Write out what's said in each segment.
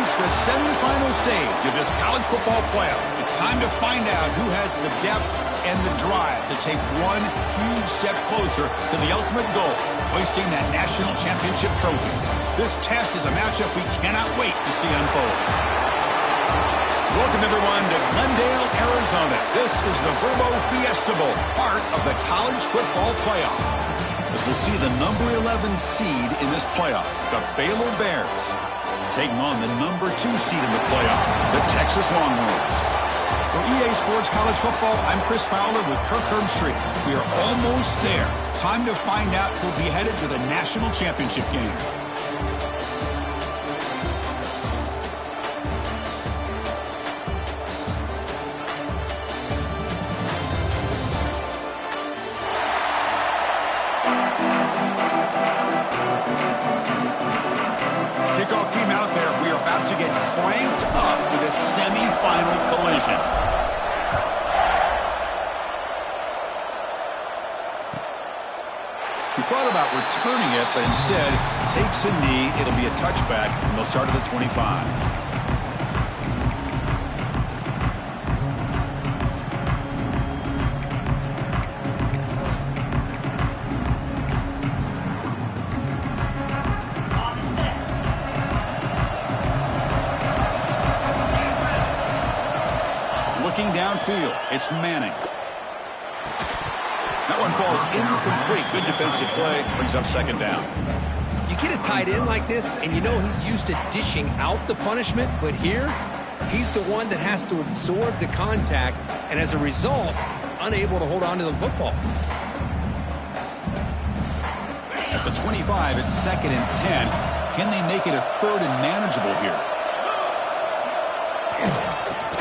reached the semifinal stage of this college football playoff. It's time to find out who has the depth and the drive to take one huge step closer to the ultimate goal, hoisting that national championship trophy. This test is a matchup we cannot wait to see unfold. Welcome, everyone, to Glendale, Arizona. This is the Verbo Fiesta Bowl, part of the college football playoff. As we'll see the number 11 seed in this playoff, the Baylor Bears, taking on the number 2 seed in the playoff, the Texas Longhorns. For EA Sports College Football, I'm Chris Fowler with Kirk Herbstreit. We are almost there. Time to find out who'll be headed to the national championship game. Kickoff team out there. We are about to get cranked up with a semifinal collision. He thought about returning it, but instead takes a knee. It'll be a touchback, and they'll start at the 25. Looking downfield, it's Manning. That one falls incomplete. Good defensive play. Brings up second down. You get a tight end like this, and you know he's used to dishing out the punishment, but here, he's the one that has to absorb the contact, and as a result, he's unable to hold on to the football. At the 25, it's second and 10. Can they make it a third and manageable here?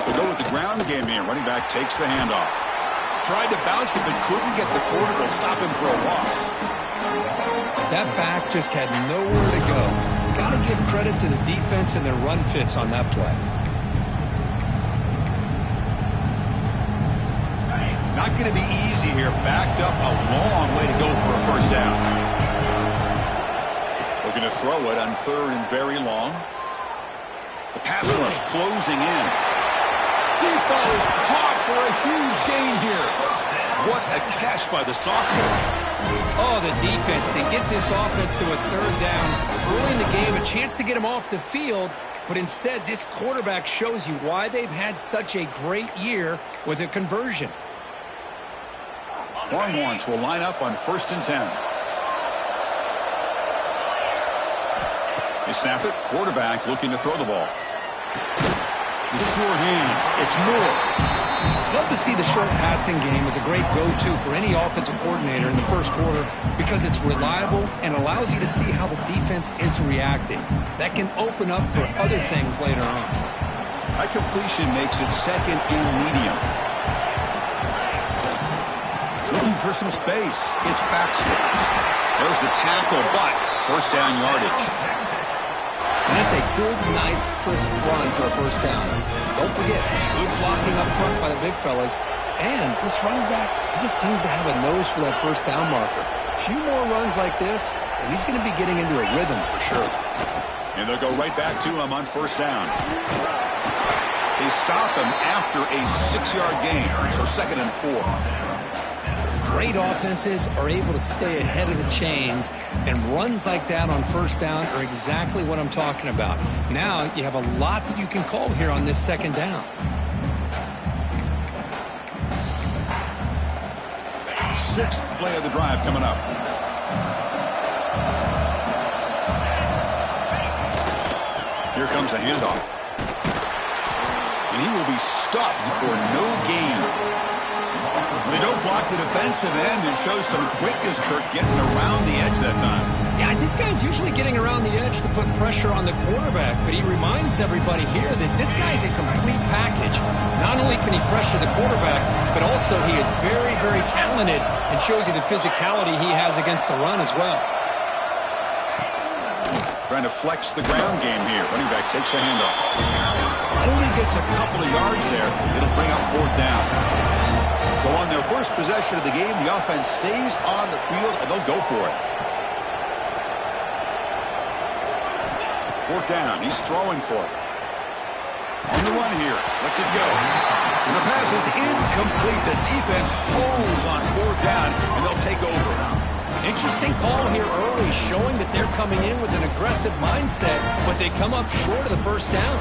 They'll go with the ground game here. Running back takes the handoff. Tried to bounce it, but couldn't get the quarter to stop him for a loss. That back just had nowhere to go. Got to give credit to the defense and their run fits on that play. Not going to be easy here. Backed up a long way to go for a first down. Looking to throw it on third and very long. The pass rush closing in. Deep ball is caught for a huge gain here. What a catch by the sophomore. Oh, the defense. They get this offense to a third down. Early in the game, a chance to get him off the field, but instead this quarterback shows you why they've had such a great year with a conversion. Longhorns will line up on 1st and 10. They snap it. Quarterback looking to throw the ball. The short hands. It's Moore. Love to see the short passing game as a great go-to for any offensive coordinator in the first quarter because it's reliable and allows you to see how the defense is reacting. That can open up for other things later on. That completion makes it second and medium. Looking for some space. It's Baxter. There's the tackle, but first down yardage. And that's a good, nice, crisp run for a first down. Don't forget, good blocking up front by the big fellas. And this running back, he just seems to have a nose for that first down marker. A few more runs like this, and he's going to be getting into a rhythm for sure. And they'll go right back to him on first down. They stop him after a 6-yard gain, so second and 4. Great offenses are able to stay ahead of the chains, and runs like that on first down are exactly what I'm talking about. Now you have a lot that you can call here on this second down. Sixth play of the drive coming up. Here comes a handoff. And he will be stuffed for no gain. They don't block the defensive end and show some quickness, Kirk, getting around the edge that time. Yeah, this guy's usually getting around the edge to put pressure on the quarterback, but he reminds everybody here that this guy's a complete package. Not only can he pressure the quarterback, but also he is very, very talented and shows you the physicality he has against the run as well. Trying to flex the ground game here. Running back takes a handoff. Only gets a couple of yards there. It'll bring up fourth down. So on their first possession of the game, the offense stays on the field, and they'll go for it. Fourth down. He's throwing for it. On the run here. Lets it go. And the pass is incomplete. The defense holds on 4th down, and they'll take over. Interesting call here early, showing that they're coming in with an aggressive mindset, but they come up short of the 1st down.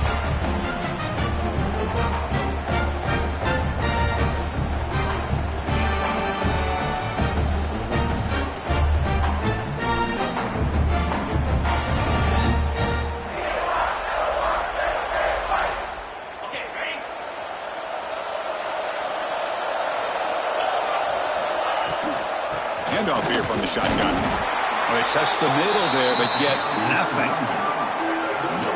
Handoff here from the shotgun. Well, they test the middle there, but get nothing.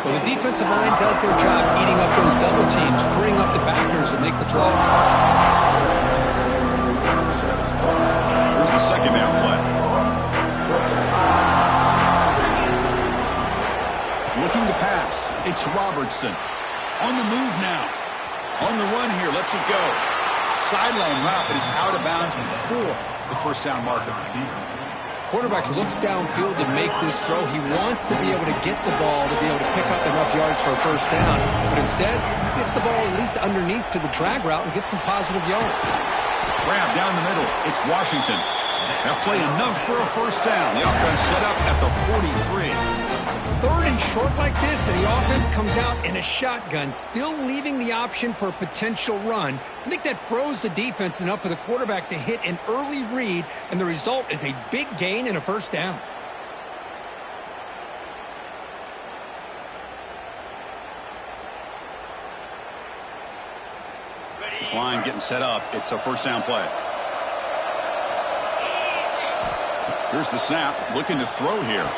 Well, the defensive line does their job eating up those double teams, freeing up the backers to make the play. Here's the 2nd down play. Looking to pass. It's Robertson. On the move now. On the run here. Lets it go. Sideline route, but is out of bounds before the 1st down marker. Quarterback looks downfield to make this throw. He wants to be able to get the ball to be able to pick up enough yards for a 1st down. But instead, he gets the ball at least underneath to the drag route and gets some positive yards. Grab down the middle. It's Washington. That play enough for a 1st down. The offense set up at the 43. 3rd and short like this, and the offense comes out in a shotgun, still leaving the option for a potential run. I think that froze the defense enough for the quarterback to hit an early read, and the result is a big gain and a 1st down. This line getting set up. It's a 1st down play. Here's the snap. Looking to throw here.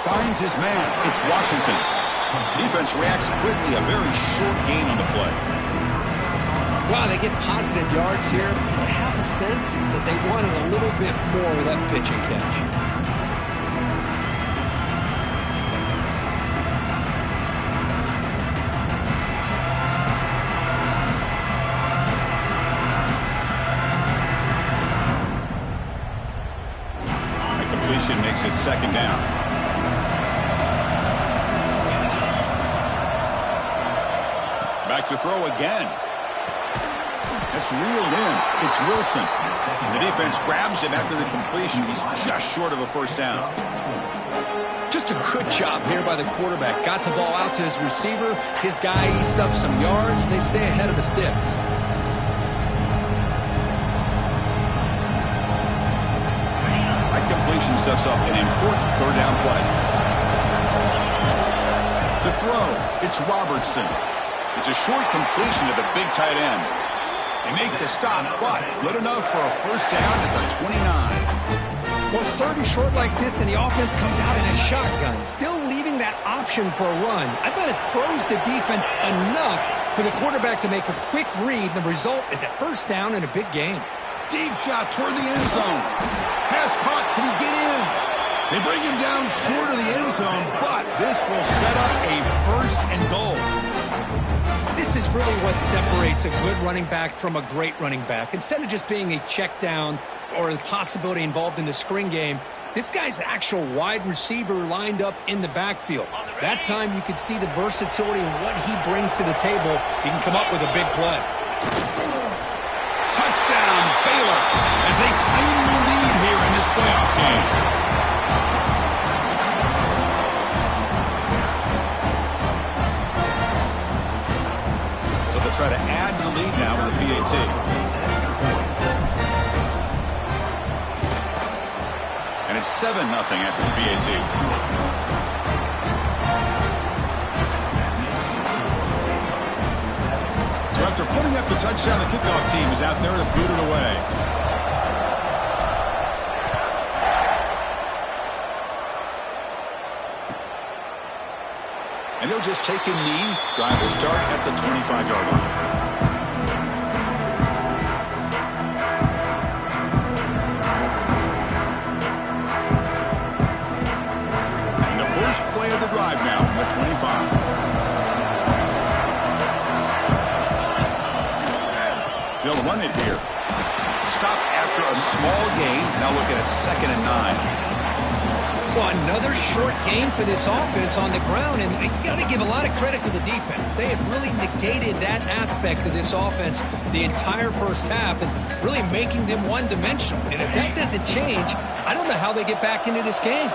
Finds his man. It's Washington. Defense reacts quickly. A very short gain on the play. Wow, they get positive yards here. I have a sense that they wanted a little bit more with that pitch and catch. The completion makes it 2nd down. Back to throw again. That's reeled in. It's Wilson. The defense grabs him after the completion. He's just short of a 1st down. Just a good job here by the quarterback. Got the ball out to his receiver. His guy eats up some yards. They stay ahead of the sticks. That completion sets up an important 3rd down play. To throw, it's Robertson. It's a short completion to the big tight end. They make the stop, but good enough for a 1st down at the 29. Well, it's 3rd and short like this, and the offense comes out in a shotgun, still leaving that option for a run. I thought it throws the defense enough for the quarterback to make a quick read. The result is a 1st down and a big gain. Deep shot toward the end zone. Pass caught. Can he get in? They bring him down short of the end zone, but this will set up a 1st and goal. This is really what separates a good running back from a great running back. Instead of just being a check down or the possibility involved in the screen game, this guy's actual wide receiver lined up in the backfield. That time you could see the versatility and what he brings to the table. He can come up with a big play. Touchdown, Baylor, as they claim the lead here in this playoff game. Try to add to the lead now with the PAT. And it's 7-0 after the PAT. So after putting up the touchdown, the kickoff team is out there to boot it away. And he'll just take a knee. Drive will start at the 25-yard line. And the first play of the drive now from the 25. They'll run it here. Stop after a small gain. Now looking at 2nd and 9. Well, another short game for this offense on the ground, and you got to give a lot of credit to the defense. They have really negated that aspect of this offense the entire first half and really making them one-dimensional. And if that doesn't change, I don't know how they get back into this game.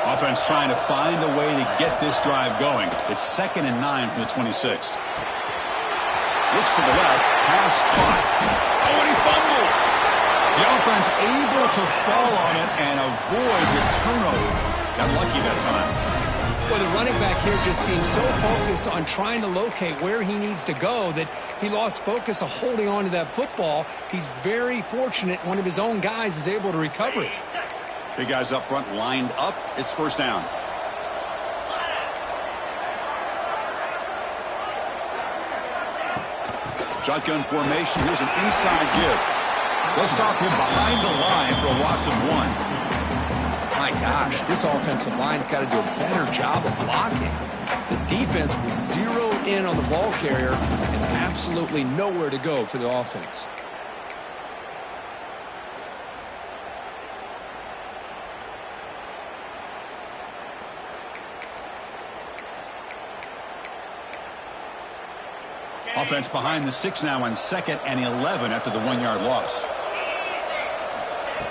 Offense trying to find a way to get this drive going. It's 2nd and 9 from the 26. Looks to the left, pass caught. Oh, and he fumbles. The offense able to fall on it and avoid the turnover. Got lucky that time. Well, the running back here just seems so focused on trying to locate where he needs to go that he lost focus of holding on to that football. He's very fortunate one of his own guys is able to recover it. Big guys up front lined up. It's first down. Shotgun formation. Here's an inside give. They'll stop him behind the line for a loss of 1. My gosh, this offensive line's got to do a better job of blocking. The defense was zeroed in on the ball carrier and absolutely nowhere to go for the offense. Offense behind the 6 now on 2nd and 11 after the 1-yard loss.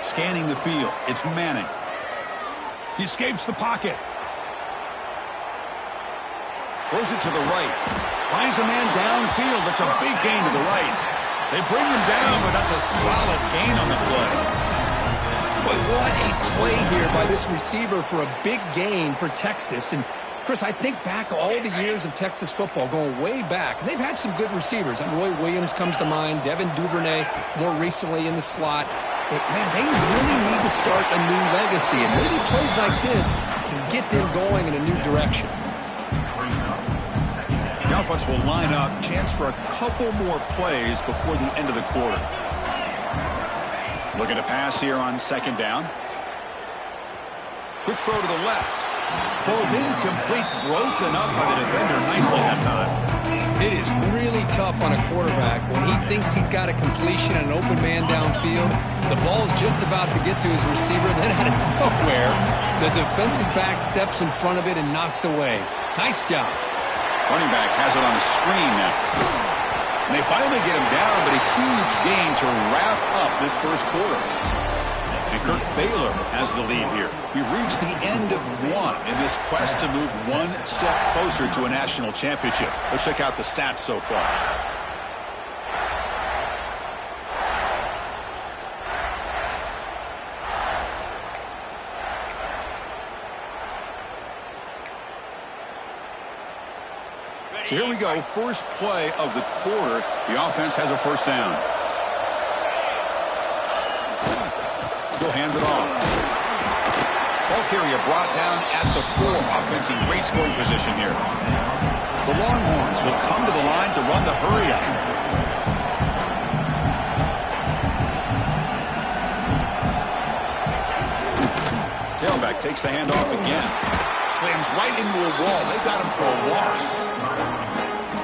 Scanning the field. It's Manning. He escapes the pocket. Throws it to the right. Finds a man downfield. That's a big gain to the right. They bring him down, but that's a solid gain on the play. Boy, what a play here by this receiver for a big gain for Texas. And Chris, I think back all the years of Texas football, going way back, and they've had some good receivers. And Roy Williams comes to mind, Devin Duvernay more recently in the slot. But, man, they really need to start a new legacy, and maybe plays like this can get them going in a new direction. The offense will line up, chance for a couple more plays before the end of the quarter. Looking to pass here on 2nd down. Quick throw to the left. Falls incomplete, broken up by the defender nicely that time. It is really tough on a quarterback when he thinks he's got a completion and an open man downfield. The ball's just about to get to his receiver, then out of nowhere, the defensive back steps in front of it and knocks away. Nice job. Running back has it on a screen now. And they finally get him down, but a huge gain to wrap up this first quarter. And Kirk Baylor has the lead here. We've reached the end of 1 in this quest to move 1 step closer to a national championship. Let's check out the stats so far. So here we go, first play of the quarter. The offense has a first down. He'll hand it off. Ball carrier brought down at the 4. Offense in great scoring position here. The Longhorns will come to the line to run the hurry up. Tailback takes the handoff again. Slams right into a wall. They got him for a loss.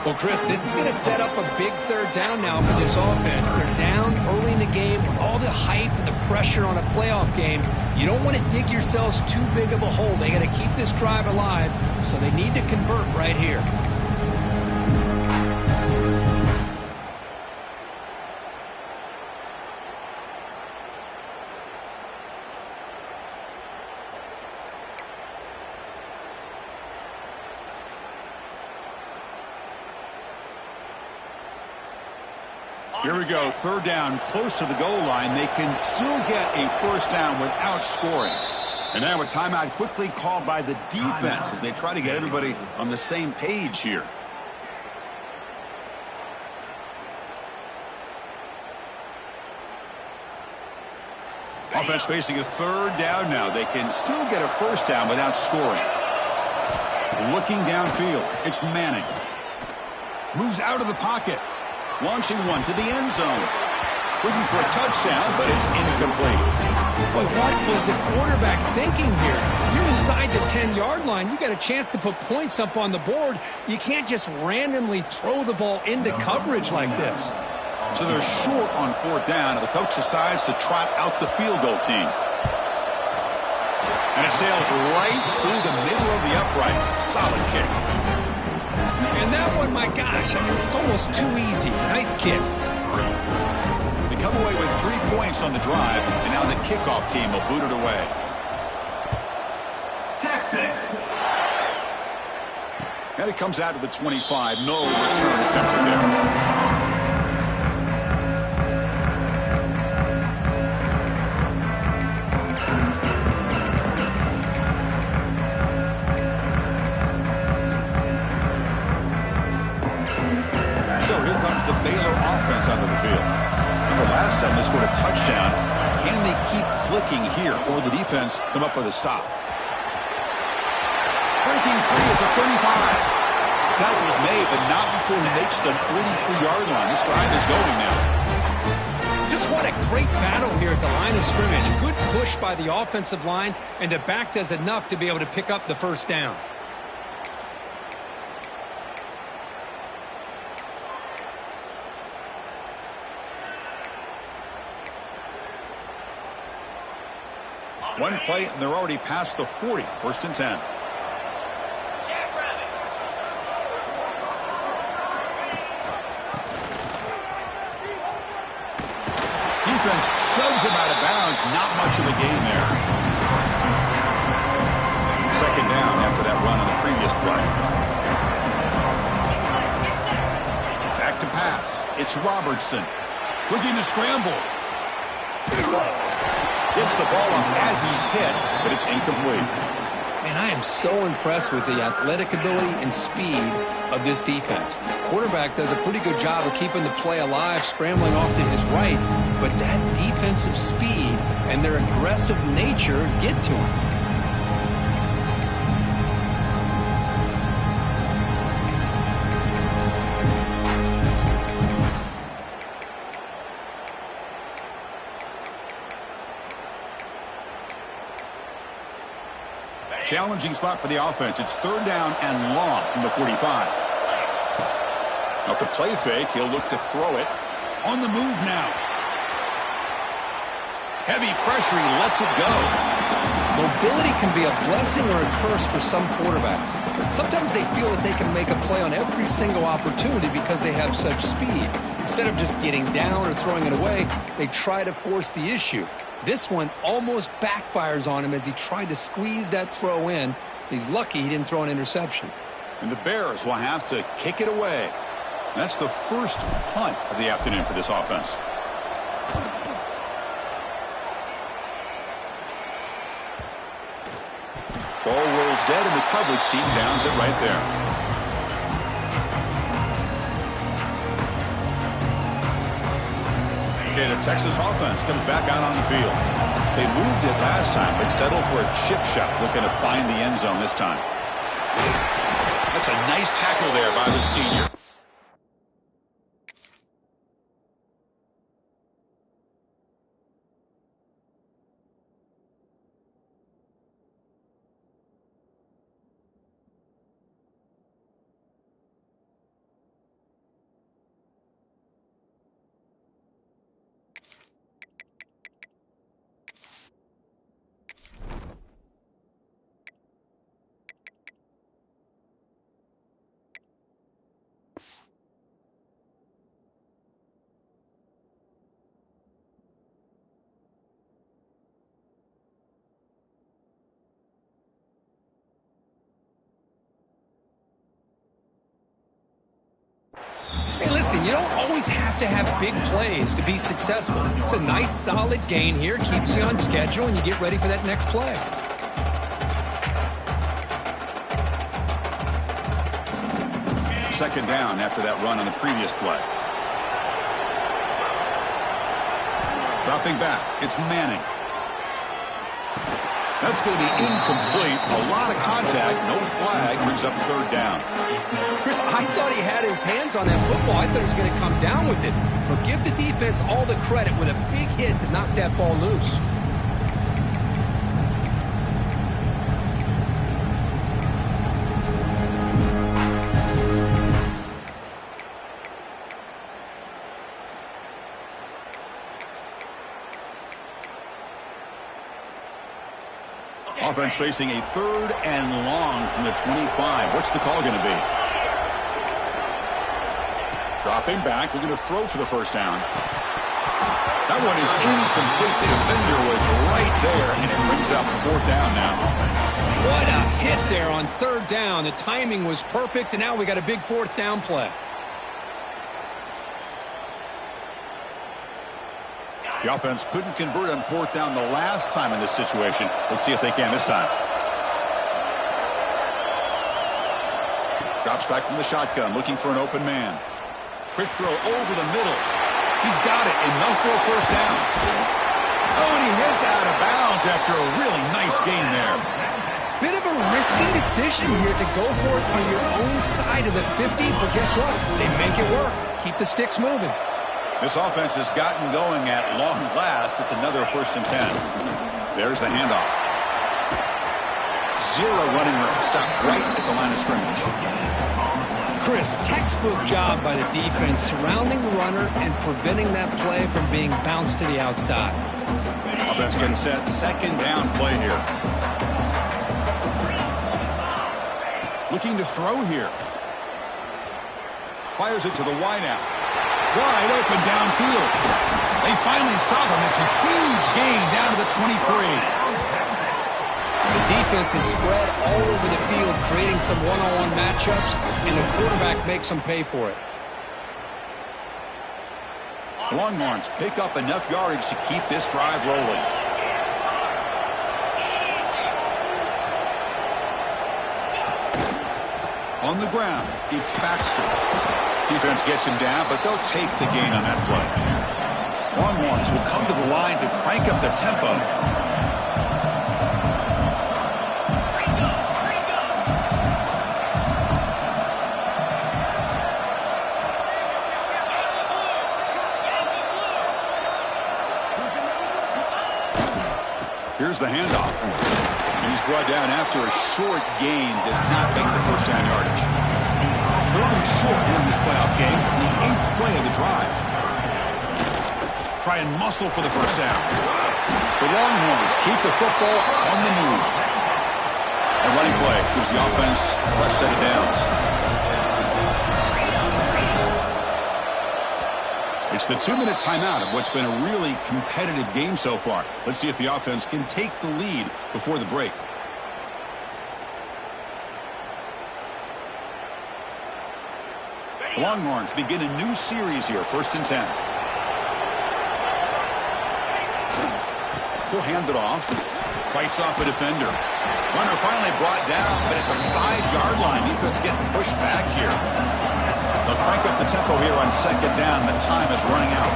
Well, Chris, this is going to set up a big 3rd down now for this offense. They're down early in the game with all the hype and the pressure on a playoff game. You don't want to dig yourselves too big of a hole. They got to keep this drive alive, so they need to convert right here. Here we go, 3rd down, close to the goal line. They can still get a first down without scoring. And now a timeout quickly called by the defense as they try to get everybody on the same page here. Offense facing a 3rd down now. They can still get a first down without scoring. Looking downfield, it's Manning. Moves out of the pocket. Launching one to the end zone. Looking for a touchdown, but it's incomplete. Boy, what was the quarterback thinking here? You're inside the 10-yard line. You got a chance to put points up on the board. You can't just randomly throw the ball into coverage like this. So they're short on 4th down, and the coach decides to trot out the field goal team. And it sails right through the middle of the uprights. Solid kick. And that one, my gosh, I mean, it's almost too easy. Nice kick. They come away with 3 points on the drive, and now the kickoff team will boot it away. Texas. And it comes out to the 25. No return attempted there. So here comes the Baylor offense onto the field. Remember last time they scored a touchdown. Can they keep clicking here, or the defense come up with a stop? Breaking free at the 35. Tackle is made, but not before he makes the 43-yard line. This drive is going now. Just what a great battle here at the line of scrimmage. Good push by the offensive line, and the back does enough to be able to pick up the first down. One play, and they're already past the 40. First and 10. Defense shoves him out of bounds. Not much of a gain there. Second down after that run on the previous play. Back to pass. It's Robertson. Looking to scramble. Gets the ball off as he's hit, but it's incomplete. Man, I am so impressed with the athletic ability and speed of this defense. Quarterback does a pretty good job of keeping the play alive, scrambling off to his right, but that defensive speed and their aggressive nature get to him. Challenging spot for the offense. It's third down and long from the 45. Off the play fake, he'll look to throw it. On the move now. Heavy pressure, he lets it go. Mobility can be a blessing or a curse for some quarterbacks. Sometimes they feel that they can make a play on every single opportunity because they have such speed. Instead of just getting down or throwing it away, they try to force the issue. This one almost backfires on him as he tried to squeeze that throw in. He's lucky he didn't throw an interception. And the Bears will have to kick it away. That's the first punt of the afternoon for this offense. Ball rolls dead, and the coverage seat downs it right there. Okay, the Texas offense comes back out on the field. They moved it last time, but settled for a chip shot, looking to find the end zone this time. That's a nice tackle there by the senior. Hey, listen, you don't always have to have big plays to be successful. It's a nice, solid gain here, keeps you on schedule, and you get ready for that next play. Second down after that run on the previous play. Dropping back, it's Manning. That's going to be incomplete. A lot of contact, no flag, brings up third down. Chris, I thought he had his hands on that football. I thought he was going to come down with it. But give the defense all the credit with a big hit to knock that ball loose. Offense facing a 3rd and long from the 25. What's the call going to be? Dropping back, looking to throw for the first down. That one is incomplete. The defender was right there, and it brings up 4th down now. What a hit there on 3rd down. The timing was perfect, and now we got a big 4th down play. The offense couldn't convert on 4th down the last time in this situation. Let's see if they can this time. Drops back from the shotgun, looking for an open man. Quick throw over the middle. He's got it, enough for a first down. Oh, and he heads out of bounds after a really nice gain there. Bit of a risky decision here to go for it on your own side of the 50, but guess what? They make it work. Keep the sticks moving. This offense has gotten going at long last. It's another 1st and 10. There's the handoff. 0 running room. Stop right at the line of scrimmage. Chris, textbook job by the defense surrounding the runner and preventing that play from being bounced to the outside. Offense getting set. 2nd down play here. Looking to throw here. Fires it to the wideout. Wide open downfield. They finally stop him. It's a huge gain down to the 23. The defense is spread all over the field, creating some one-on-one matchups, and the quarterback makes them pay for it. The Longhorns pick up enough yardage to keep this drive rolling. On the ground, it's Baxter. Defense gets him down, but they'll take the gain on that play. Longhorns will come to the line to crank up the tempo. Here's the handoff. And he's brought down after a short gain. Does not make the first down yardage. 3rd and short in this playoff game. The 8th play of the drive. Try and muscle for the first down. The Longhorns keep the football on the move. A running play gives the offense a fresh set of downs. It's the 2-minute timeout of what's been a really competitive game so far. Let's see if the offense can take the lead before the break. The Longhorns begin a new series here, 1st and 10. He'll hand it off. Fights off a defender. Runner finally brought down, but at the 5-yard line, defense getting pushed back here. They'll crank up the tempo here on 2nd down. The time is running out.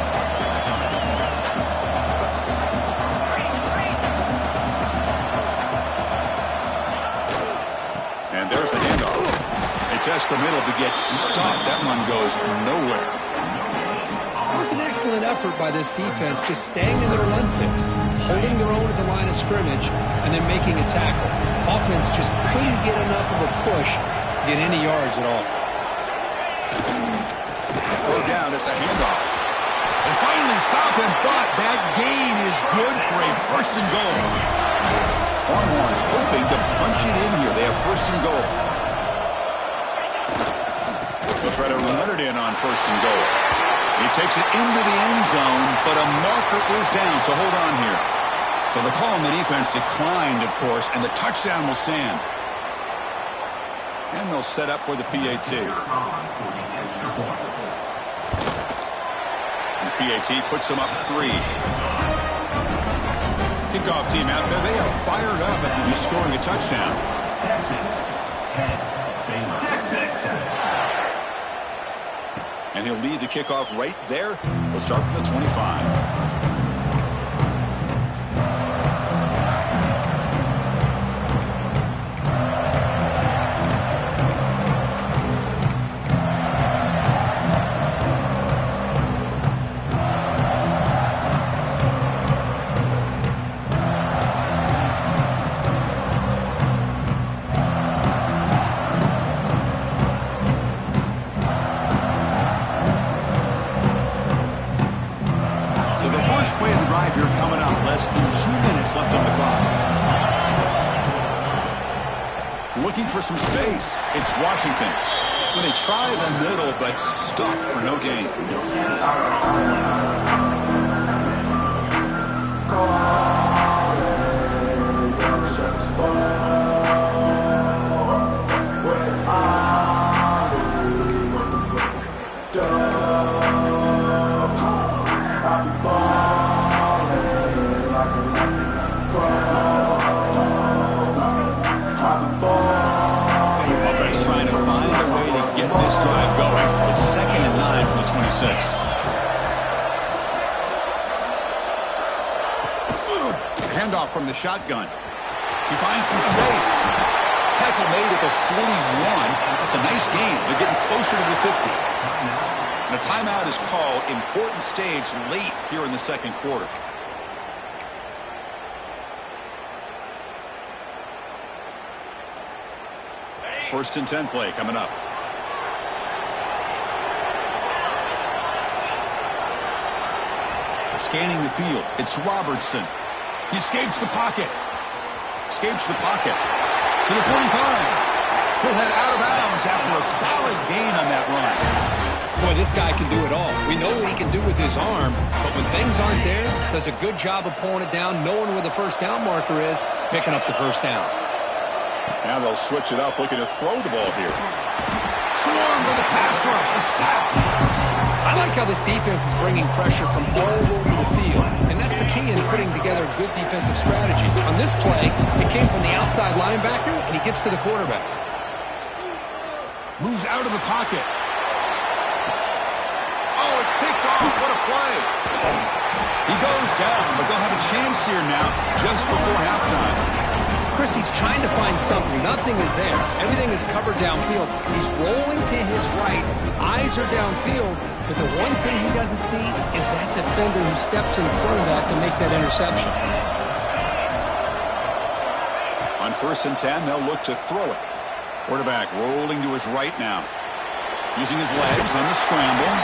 And there's the handoff. They test the middle to get stopped. That one goes nowhere. It was an excellent effort by this defense, just staying in their run fix, holding their own at the line of scrimmage, and then making a tackle. Offense just couldn't get enough of a push to get any yards at all. 3rd down, it's a handoff. They finally stop him, but that gain is good for a 1st and goal. Longhorns hoping to punch it in here. They have 1st and goal. They'll try to run it in on 1st and goal. He takes it into the end zone, but a marker is down, so hold on here. So the call on the defense declined, of course, and the touchdown will stand. And they'll set up for the PAT. The PAT puts them up 3. Kickoff team out there. They are fired up at the scoring a touchdown. Texas. And he'll lead the kickoff right there. He'll start from the 25. Play of the drive here coming up. Less than 2 minutes left on the clock. Looking for some space. It's Washington. When they try the middle, but stuffed for no gain. Offense trying to find a way to get this drive going. It's 2nd and 9 from the 26. Handoff from the shotgun. He finds some space. Tackle made at the 41. That's a nice gain. They're getting closer to the 50. And a timeout is called. Important stage late here in the second quarter. First and 10 play coming up. Scanning the field. It's Robertson. He escapes the pocket. Escapes the pocket. To the 45. He'll head out of bounds after a solid gain on that run. Boy, this guy can do it all. We know what he can do with his arm, but when things aren't there, does a good job of pulling it down, knowing where the first down marker is, picking up the first down. Now they'll switch it up, looking to throw the ball here. Swarm with a pass rush, a sack. I like how this defense is bringing pressure from all over the field, and that's the key in putting together a good defensive strategy. On this play, it came from the outside linebacker, and he gets to the quarterback. Moves out of the pocket. Oh, it's picked off. What a play. He goes down, but they'll have a chance here now just before halftime. Chris, he's trying to find something. Nothing is there. Everything is covered downfield. He's rolling to his right. Eyes are downfield. But the one thing he doesn't see is that defender who steps in front of that to make that interception. On 1st and 10, they'll look to throw it. Quarterback rolling to his right now. Using his legs on the scramble.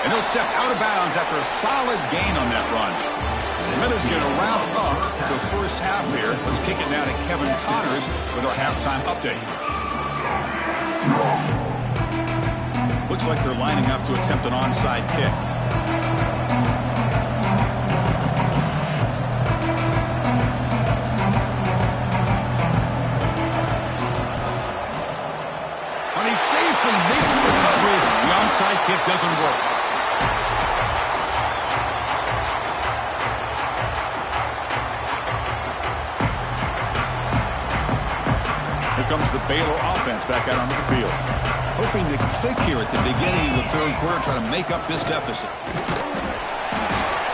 And he'll step out of bounds after a solid gain on that run. The Miners going to wrap up the first half here. Let's kick it now to Kevin Connors with our halftime update. Looks like they're lining up to attempt an onside kick. When he safely makes the recovery, the onside kick doesn't work. Comes the Baylor offense back out onto the field. Hoping to click here at the beginning of the third quarter, try to make up this deficit.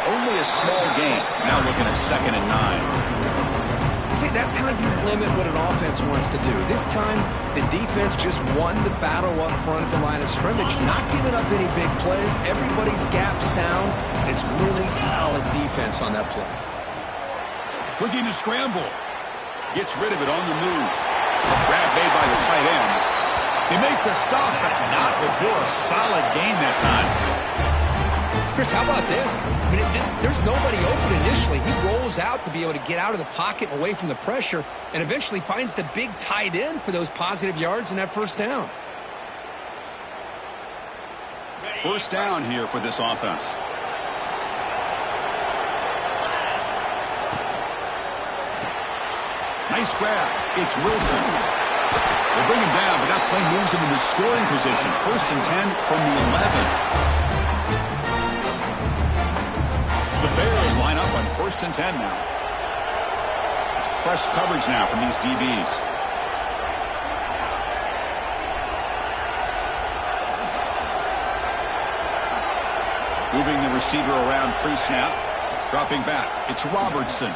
Only a small gain. Now looking at 2nd and 9. See, that's how you limit what an offense wants to do. This time, the defense just won the battle up front at the line of scrimmage, not giving up any big plays. Everybody's gap sound. It's really solid defense on that play. Looking to scramble. Gets rid of it on the move. Grab made by the tight end. They make the stop, but not before a solid gain that time. Chris, how about this? I mean, there's nobody open initially. He rolls out to be able to get out of the pocket and away from the pressure, and eventually finds the big tight end for those positive yards in that first down. First down here for this offense. Nice grab. It's Wilson. They bring him down, but that play moves him into scoring position. 1st and 10 from the 11. The Bears line up on 1st and 10 now. It's press coverage now from these DBs. Moving the receiver around pre-snap. Dropping back. It's Robertson.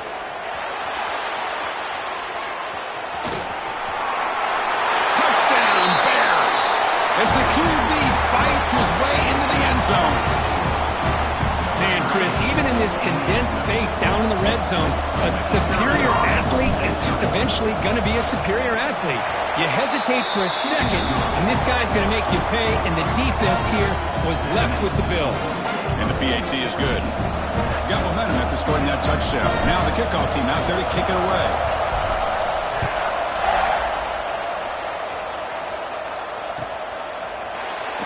As the QB fights his way into the end zone. Man, Chris, even in this condensed space down in the red zone, a superior athlete is just eventually going to be a superior athlete. You hesitate for a second, and this guy's going to make you pay, and the defense here was left with the bill. And the PAT is good. Got momentum after scoring that touchdown. Now the kickoff team out there to kick it away.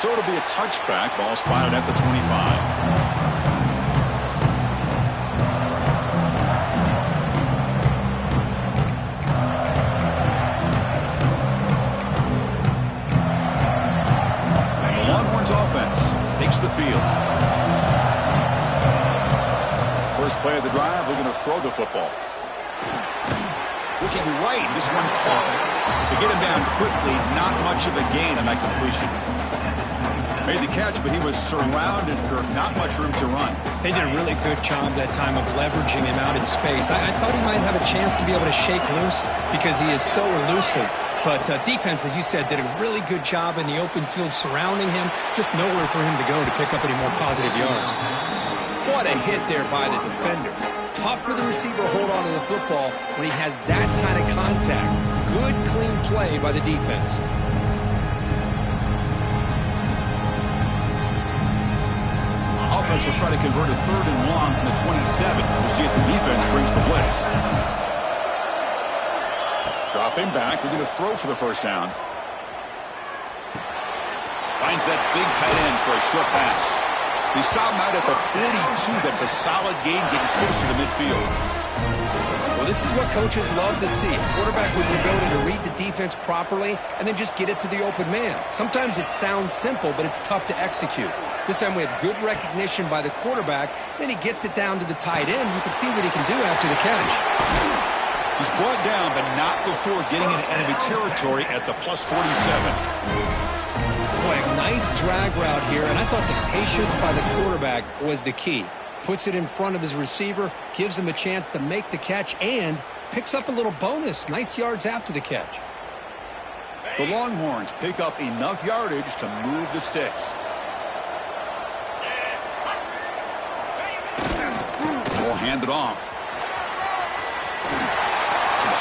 So it'll be a touchback. Ball spotted at the 25. Offense takes the field. First play of the drive, we're going to throw the football. Looking right, this one caught. To get him down quickly, not much of a gain on that completion. Made the catch, but he was surrounded, Kirk. Not much room to run. They did a really good job that time of leveraging him out in space. I thought he might have a chance to be able to shake loose because he is so elusive. But defense, as you said, did a really good job in the open field surrounding him. Just nowhere for him to go to pick up any more positive yards. What a hit there by the defender. Tough for the receiver to hold on to the football when he has that kind of contact. Good, clean play by the defense. Offense will try to convert a 3rd and long from the 27. We'll see if the defense brings the blitz. Dropping back, we're going to throw for the first down. Finds that big tight end for a short pass. He stopped him out at the 42. That's a solid gain, getting closer to midfield. Well, this is what coaches love to see. A quarterback with the ability to read the defense properly and then just get it to the open man. Sometimes it sounds simple, but it's tough to execute. This time we have good recognition by the quarterback. Then he gets it down to the tight end. You can see what he can do after the catch. He's brought down, but not before getting into enemy territory at the +47. Boy, a nice drag route here, and I thought the patience by the quarterback was the key. Puts it in front of his receiver, gives him a chance to make the catch, and picks up a little bonus. Nice yards after the catch. The Longhorns pick up enough yardage to move the sticks. We'll hand it off.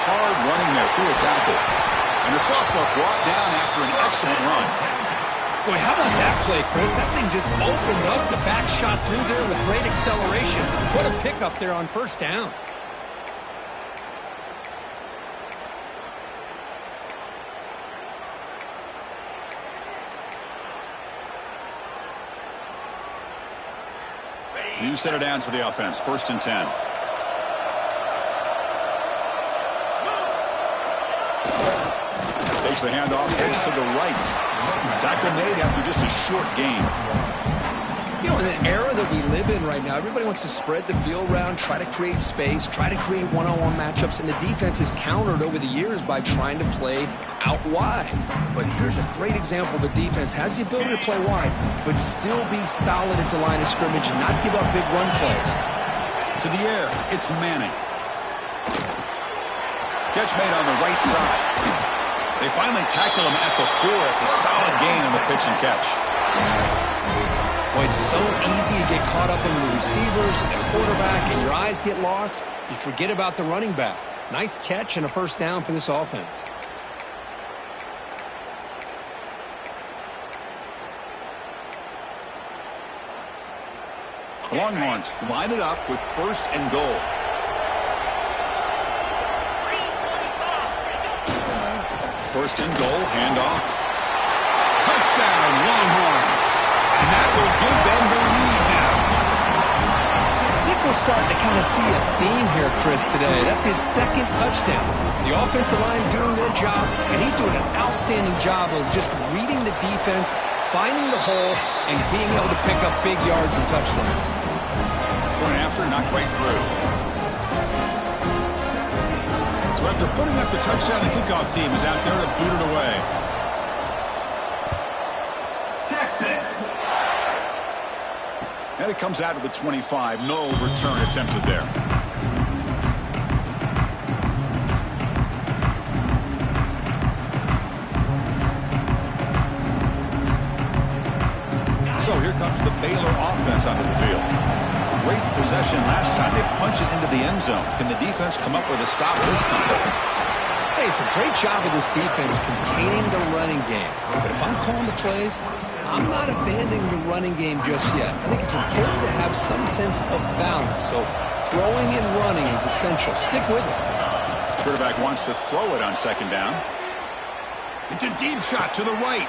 Hard running there through a tackle. And the sophomore brought down after an excellent run. Boy, how about that play, Chris? That thing just opened up. The back shot through there with great acceleration. What a pickup there on first down. New set of downs for the offense. 1st and 10. Takes the handoff, heads to the right. Tackle made after just a short gain. You know, in the era that we live in right now, everybody wants to spread the field around, try to create space, try to create one-on-one matchups, and the defense is countered over the years by trying to play out wide. But here's a great example. The defense has the ability to play wide, but still be solid at the line of scrimmage and not give up big run plays. To the air, it's Manning. Catch made on the right side. They finally tackle him at the 4. It's a solid gain on the pitch and catch. Boy, it's so easy to get caught up in the receivers and the quarterback, and your eyes get lost. You forget about the running back. Nice catch and a first down for this offense. The Longhorns line it up with 1st and goal. First and goal, handoff. Touchdown, Longhorns. And that will give them the lead now. I think we're starting to kind of see a theme here, Chris, today. That's his 2nd touchdown. The offensive line doing their job, and he's doing an outstanding job of just reading the defense, finding the hole, and being able to pick up big yards and touchdowns. Point after, not quite through. So after putting up the touchdown, the kickoff team is out there to boot it away. Texas. And it comes out of the 25. No return attempted there. So here comes the Baylor offense onto the field. Great possession last time. They punch it into the end zone. Can the defense come up with a stop this time? Hey, it's a great job of this defense containing the running game. But if I'm calling the plays, I'm not abandoning the running game just yet. I think it's important to have some sense of balance. So throwing and running is essential. Stick with it. Quarterback wants to throw it on 2nd down. It's a deep shot to the right.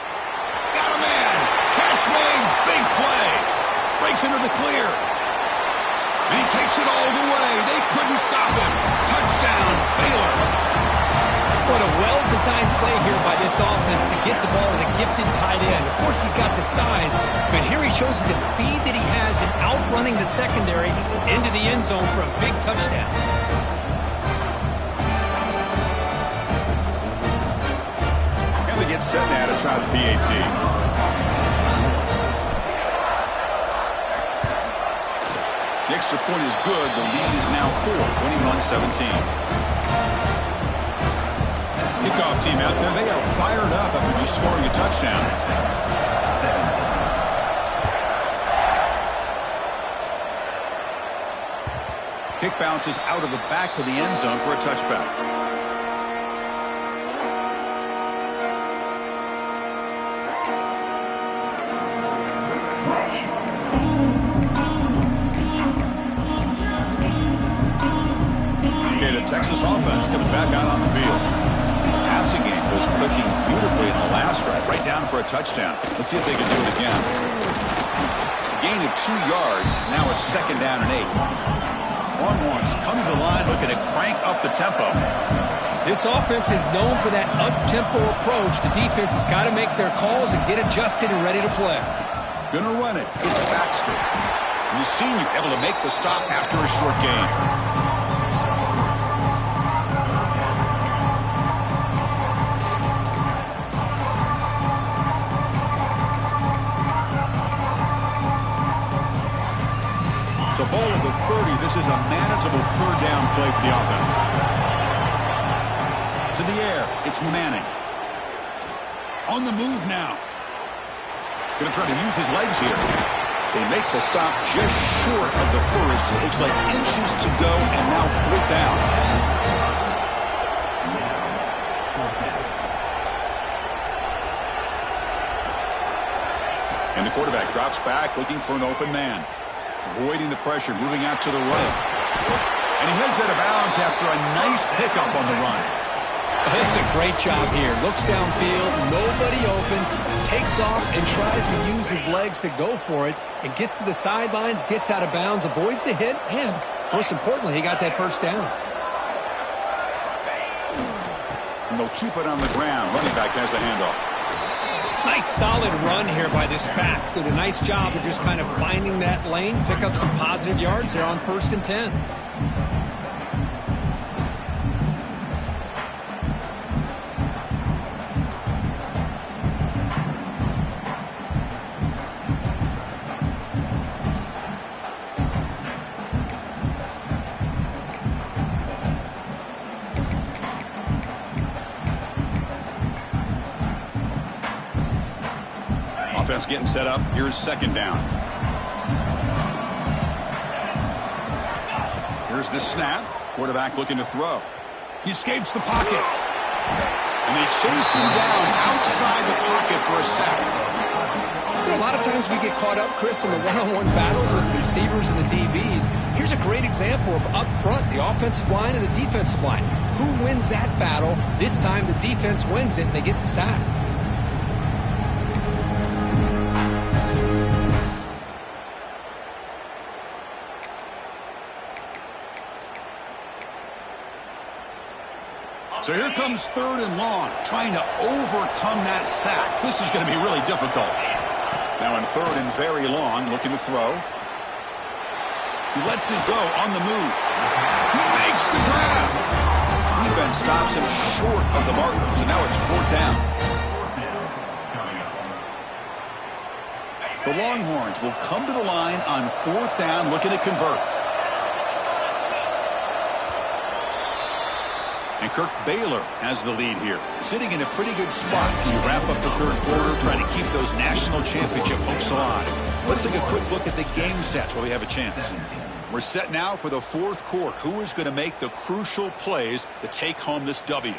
Got a man. Catch made. Big play. Breaks into the clear. And he takes it all the way. They couldn't stop him. Touchdown, Baylor. What a well-designed play here by this offense to get the ball to the gifted tight end. Of course, he's got the size, but here he shows you the speed that he has in outrunning the secondary into the end zone for a big touchdown. And they get set now to try the PAT. The extra point is good. The lead is now 4, 21-17. Kickoff team out there, they are fired up after just scoring a touchdown. Kick bounces out of the back of the end zone for a touchback. Okay, the Texas offense comes back out on the field. Passing game was clicking beautifully in the last drive, right down for a touchdown. Let's see if they can do it again. Gain of 2 yards. Now it's 2nd down and 8. Longhorns come to the line looking to crank up the tempo. This offense is known for that up-tempo approach. The defense has got to make their calls and get adjusted and ready to play. Gonna run it. It's Baxter. The senior able to make the stop after a short gain. So ball of the 30. This is a manageable 3rd down play for the offense. To the air. It's Manning. On the move now. Going to try to use his legs here. They make the stop just short of the first. It looks like inches to go, and now 4th down. And the quarterback drops back, looking for an open man. Avoiding the pressure, moving out to the right. And he heads out of bounds after a nice pickup on the run. This is a great job here. Looks downfield, nobody open, takes off and tries to use his legs to go for it. And gets to the sidelines, gets out of bounds, avoids the hit, and most importantly, he got that 1st down. And they'll keep it on the ground. Running back has the handoff. Nice solid run here by this back. Did a nice job of just kind of finding that lane, pick up some positive yards there on 1st and 10. Offense getting set up. Here's 2nd down. Here's the snap. Quarterback looking to throw. He escapes the pocket. And they chase him down outside the pocket for a sack. A lot of times we get caught up, Chris, in the one-on-one battles with the receivers and the DBs. Here's a great example of up front, the offensive line and the defensive line. Who wins that battle? This time the defense wins it and they get the sack. So here comes 3rd and long, trying to overcome that sack. This is going to be really difficult. Now in 3rd and very long, looking to throw. He lets it go on the move. He makes the grab. Defense stops him short of the marker, so now it's 4th down. The Longhorns will come to the line on 4th down, looking to convert. And Kirk Baylor has the lead here, sitting in a pretty good spot as we wrap up the 3rd quarter, trying to keep those national championship hopes alive. Let's take a quick look at the game sets while we have a chance. We're set now for the 4th quarter. Who is going to make the crucial plays to take home this W?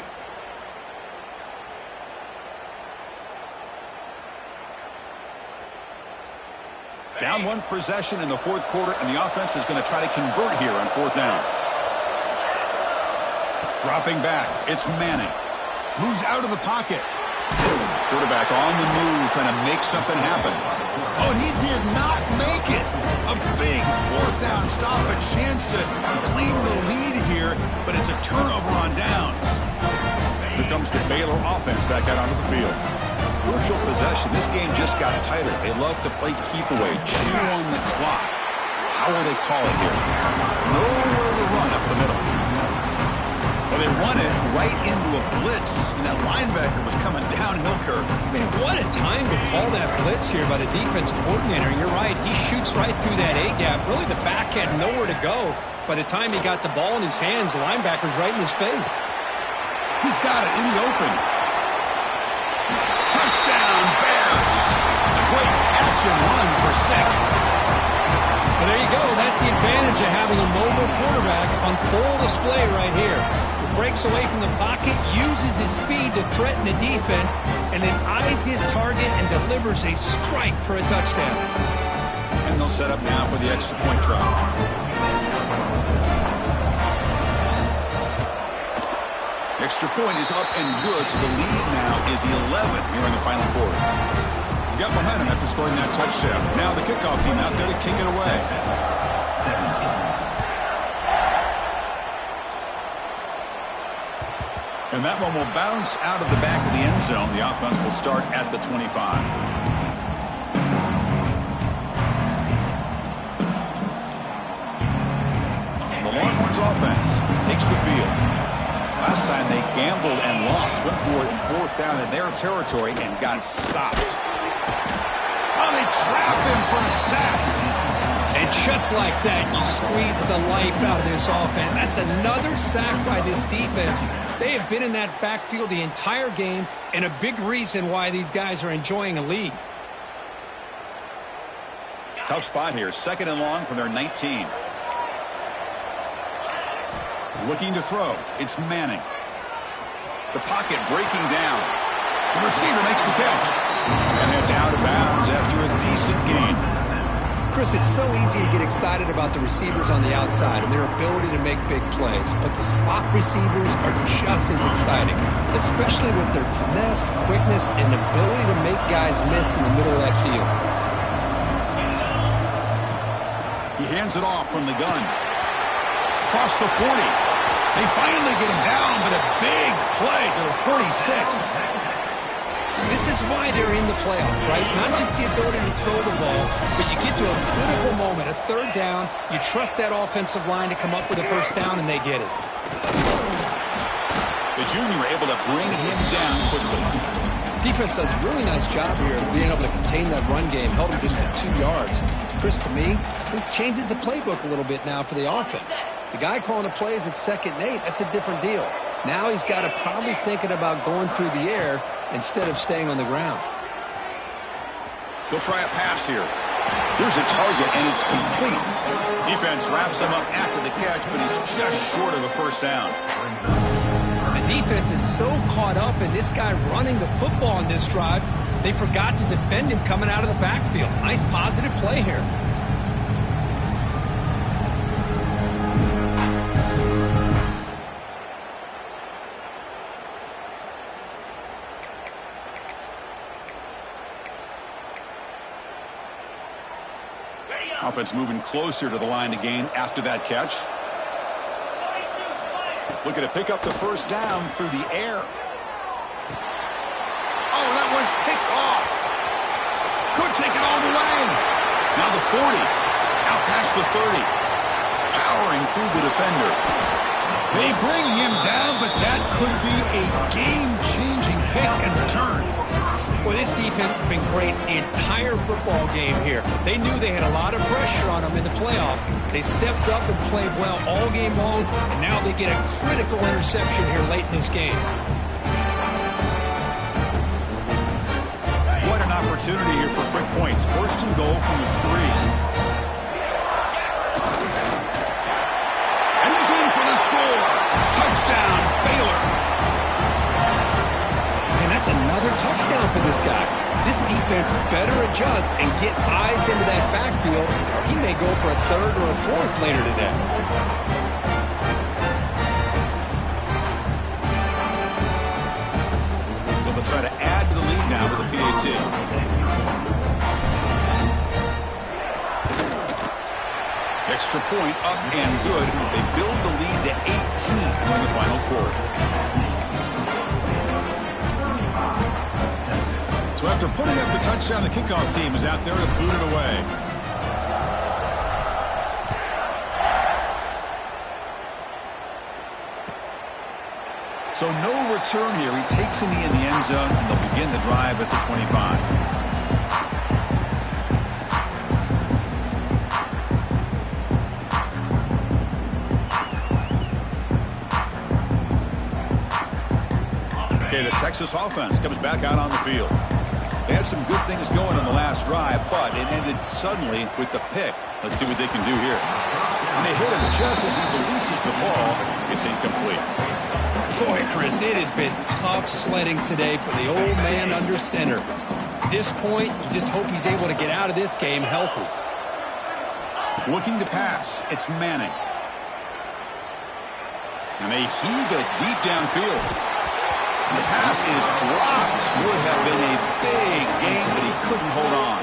Down 1 possession in the 4th quarter, and the offense is going to try to convert here on 4th down. Dropping back, it's Manning. Moves out of the pocket. Quarterback on the move, trying to make something happen. Oh, and he did not make it. A big fourth down stop, a chance to claim the lead here, but it's a turnover on downs. Here comes the Baylor offense back out onto the field. Crucial possession. This game just got tighter. They love to play keep away, chew on the clock. How will they call it here? Nowhere to run up the middle. Well, they run it right into a blitz, and that linebacker was coming downhill curve. Man, what a time to call that blitz here by the defensive coordinator. You're right. He shoots right through that A-gap. Really, the back had nowhere to go. By the time he got the ball in his hands, the linebacker's right in his face. He's got it in the open. Touchdown, Bears. A great catch and run for 6. Well, there you go. That's the advantage of having a mobile quarterback on full display right here. He breaks away from the pocket, uses his speed to threaten the defense, and then eyes his target and delivers a strike for a touchdown. And they'll set up now for the extra point try. Extra point is up and good, so the lead now is 11 here in the final quarter. Got momentum after scoring that touchdown. Now the kickoff team out there to kick it away. And that one will bounce out of the back of the end zone. The offense will start at the 25. The Longhorns offense takes the field. Last time they gambled and lost, went for it in fourth down in their territory and got stopped. Oh, they trap him for a sack. And just like that, you squeeze the life out of this offense. That's another sack by this defense. They have been in that backfield the entire game, and a big reason why these guys are enjoying a lead. Tough spot here. 2nd and long from their 19. Looking to throw. It's Manning. The pocket breaking down. The receiver makes the catch. And it's out of bounds after a decent gain. Chris, it's so easy to get excited about the receivers on the outside and their ability to make big plays, but the slot receivers are just as exciting, especially with their finesse, quickness, and ability to make guys miss in the middle of that field. He hands it off from the gun. Across the 40. They finally get him down, but a big play to the 46. This is why they're in the playoff, right? Not just the ability to throw the ball, but you get to a critical moment, a 3rd down, you trust that offensive line to come up with a 1st down, and they get it. The junior able to bring him down quickly. Defense does a really nice job here of being able to contain that run game, held him just at 2 yards. Chris, to me, this changes the playbook a little bit now for the offense. The guy calling the plays at 2nd and 8, that's a different deal. Now he's got to probably thinking about going through the air instead of staying on the ground. They'll try a pass here. Here's a target, and it's complete. Defense wraps him up after the catch, but he's just short of a 1st down. The defense is so caught up in this guy running the football on this drive, they forgot to defend him coming out of the backfield. Nice positive play here. Offense moving closer to the line to gain after that catch. Looking to pick up the 1st down through the air. Oh, that one's picked off. Could take it all the way. Now the 40. Out past the 30. Powering through the defender. They bring him down, but that could be a game-changing pick and return. Well, this defense has been great the entire football game here. They knew they had a lot of pressure on them in the playoff. They stepped up and played well all game long, and now they get a critical interception here late in this game. What an opportunity here for quick points. 1st and goal from the 3. And he's in for the score. Touchdown, Baylor. That's another touchdown for this guy. This defense better adjust and get eyes into that backfield, or he may go for a 3rd or a 4th later today. They'll try to add to the lead now with the PAT. Extra point up and good. They build the lead to 18 in the final quarter. So after putting up the touchdown, the kickoff team is out there to boot it away. So no return here. He takes a knee in the end zone, and they'll begin the drive at the 25. Okay, the Texas offense comes back out on the field. They had some good things going on the last drive, but it ended suddenly with the pick. Let's see what they can do here. And they hit him just as he releases the ball. It's incomplete. Boy, Chris, it has been tough sledding today for the old man under center. At this point, you just hope he's able to get out of this game healthy. Looking to pass. It's Manning. And they heave it deep downfield. And the pass is dropped. Would have been a big game, but he couldn't hold on.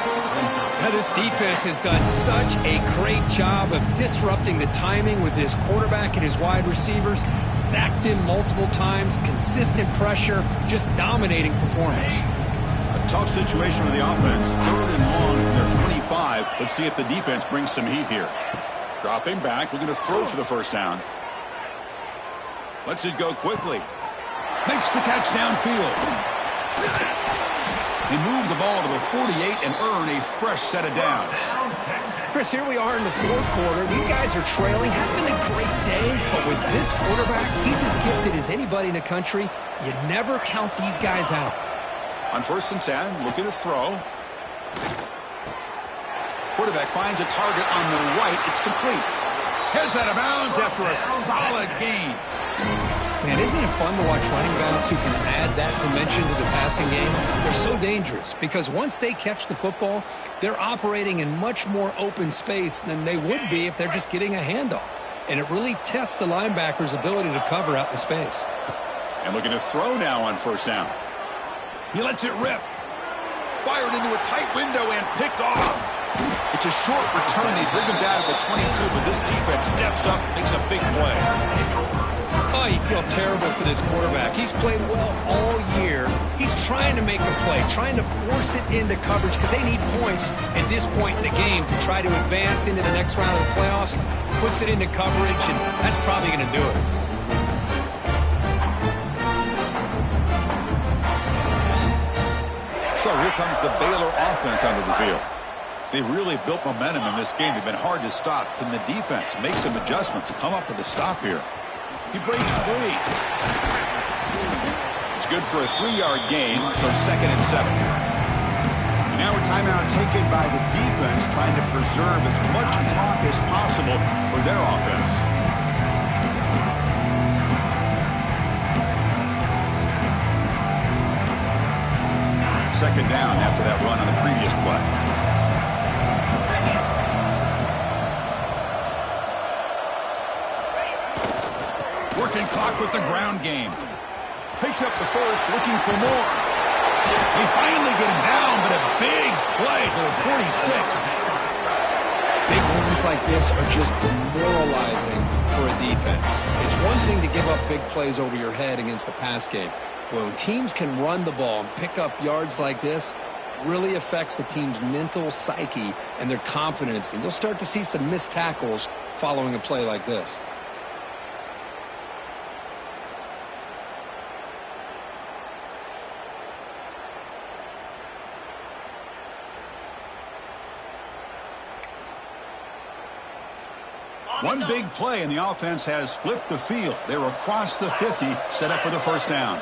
Now, this defense has done such a great job of disrupting the timing with his quarterback and his wide receivers. Sacked him multiple times, consistent pressure, just dominating performance. A tough situation for the offense. 3rd and long from their 25. Let's see if the defense brings some heat here. Dropping back, looking to throw for the first down. Lets it go quickly. Makes the catch downfield. They move the ball to the 48 and earn a fresh set of downs. Chris, here we are in the 4th quarter. These guys are trailing. Having a great day, but with this quarterback, he's as gifted as anybody in the country. You never count these guys out. On 1st and 10, looking to throw. Quarterback finds a target on the right. It's complete. Heads out of bounds after a solid gain. Man, isn't it fun to watch running backs who can add that dimension to the passing game? They're so dangerous because once they catch the football, they're operating in much more open space than they would be if they're just getting a handoff. And it really tests the linebacker's ability to cover out in space. And looking to throw now on 1st down. He lets it rip. Fired into a tight window and picked off. It's a short return. They bring him down at the 22, but this defense steps up, makes a big play. Oh, you feel terrible for this quarterback. He's played well all year. He's trying to make a play, trying to force it into coverage because they need points at this point in the game to try to advance into the next round of the playoffs. Puts it into coverage, and that's probably going to do it. So here comes the Baylor offense onto the field. They really built momentum in this game. They've been hard to stop. Can the defense make some adjustments, come up with a stop here? He breaks free. It's good for a 3-yard gain, so 2nd and 7. Now a timeout taken by the defense, trying to preserve as much clock as possible for their offense. Second down after that run on the previous play. Working clock with the ground game. Picks up the first, looking for more. They finally get him down, but a big play for the 46. Big runs like this are just demoralizing for a defense. It's one thing to give up big plays over your head against the pass game. When teams can run the ball and pick up yards like this, really affects the team's mental psyche and their confidence. And you'll start to see some missed tackles following a play like this. One big play, and the offense has flipped the field. They're across the 50, set up with a first down.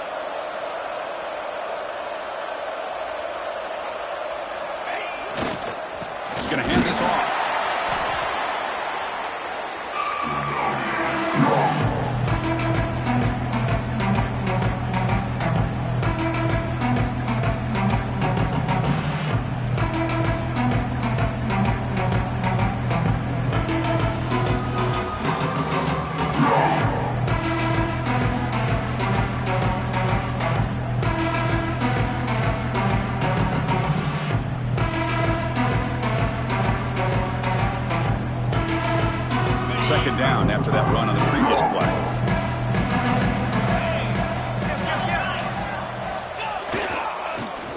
He's going to hand this off. after that run on the previous play.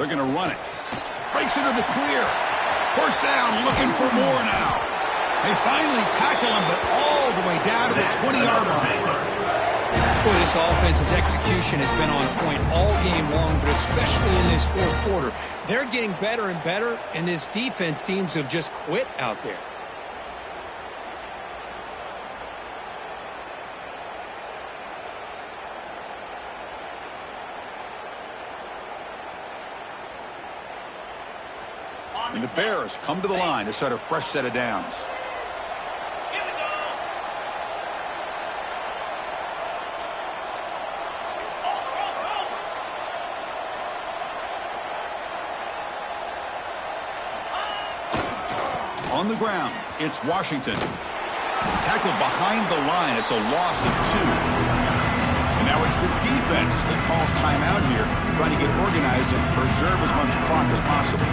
They're going to run it. Breaks into the clear. First down, looking for more now. They finally tackle him, but all the way down to the 20-yard line. Boy, this offense's execution has been on point all game long, but especially in this fourth quarter. They're getting better and better, and this defense seems to have just quit out there. And the Bears come to the line to start a fresh set of downs. On the ground, it's Washington. Tackled behind the line, it's a loss of 2. And now it's the defense that calls timeout here, trying to get organized and preserve as much clock as possible.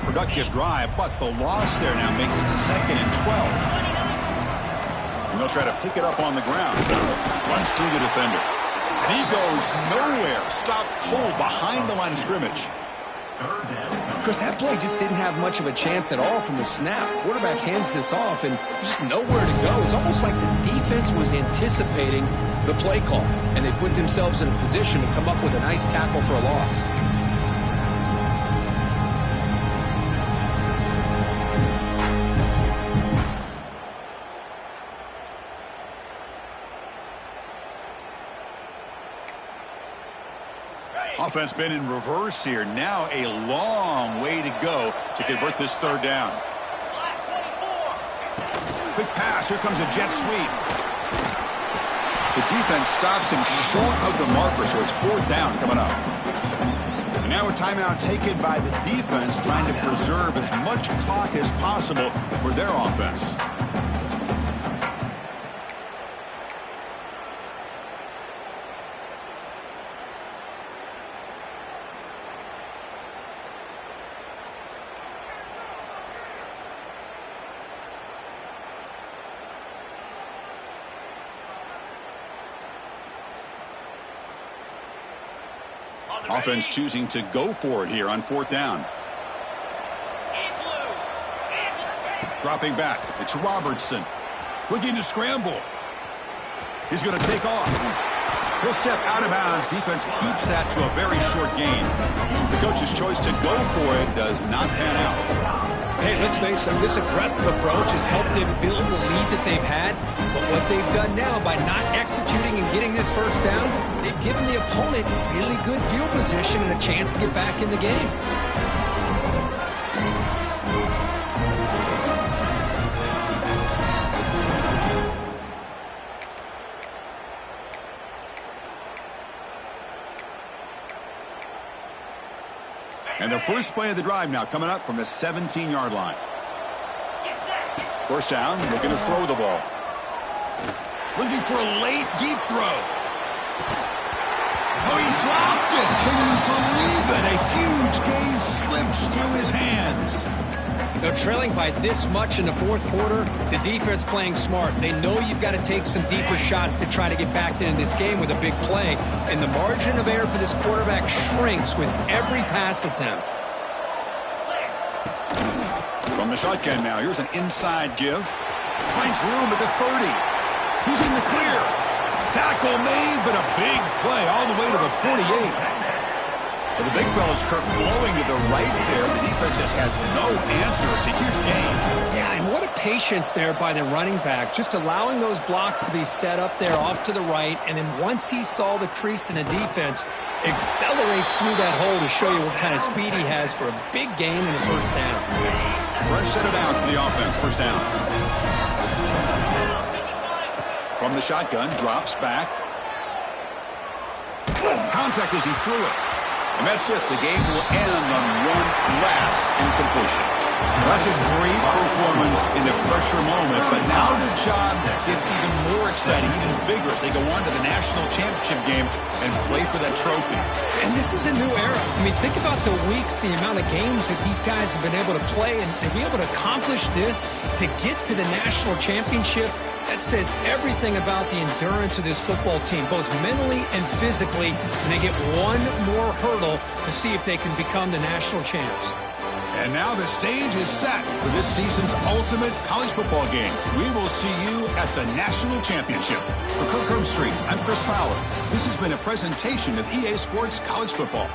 Productive drive, but the loss there now makes it 2nd and 12. And they'll try to pick it up on the ground. Runs through the defender. And he goes nowhere. Stopped cold behind the line of scrimmage. Chris, that play just didn't have much of a chance at all from the snap. Quarterback hands this off and just nowhere to go. It's almost like the defense was anticipating the play call, and they put themselves in a position to come up with a nice tackle for a loss. Offense been in reverse here. Now a long way to go to convert this 3rd down. Quick pass. Here comes a jet sweep. The defense stops him short of the marker, so it's 4th down coming up. And now a timeout taken by the defense, trying to preserve as much clock as possible for their offense. Offense choosing to go for it here on 4th down. Dropping back. It's Robertson. Looking to scramble. He's going to take off. He'll step out of bounds. Defense keeps that to a very short gain. The coach's choice to go for it does not pan out. Hey, let's face it, this aggressive approach has helped them build the lead that they've had. But what they've done now by not executing and getting this first down, they've given the opponent really good field position and a chance to get back in the game. And the first play of the drive now coming up from the 17-yard line. First down, looking to throw the ball. Looking for a late, deep throw. Oh, he dropped it. Can you believe it? A huge gain slips through his hands. They're trailing by this much in the fourth quarter. The defense playing smart. They know you've got to take some deeper shots to try to get back into this game with a big play. And the margin of error for this quarterback shrinks with every pass attempt. From the shotgun now, here's an inside give. Finds room at the 30. He's in the clear. Tackle made, but a big play all the way to the 48. But the big fella's Kirk flowing to the right there. The defense just has no answer. It's a huge gain. Yeah, and what a patience there by the running back. Just allowing those blocks to be set up there off to the right. And then once he saw the crease in the defense, accelerates through that hole to show you what kind of speed he has for a big gain in the first down. Fresh set of downs for the offense. First down. From the shotgun, drops back. Contact as he threw it. And that's it. The game will end on one last incompletion. That's a great performance in the pressure moment, but now the job gets even more exciting, even bigger as they go on to the national championship game and play for that trophy. And this is a new era. I mean, think about the weeks, the amount of games that these guys have been able to play and be able to accomplish this, to get to the national championship. That says everything about the endurance of this football team, both mentally and physically. And they get one more hurdle to see if they can become the national champs. And now the stage is set for this season's ultimate college football game. We will see you at the national championship. For Kirk Herbstreit, I'm Chris Fowler. This has been a presentation of EA Sports College Football.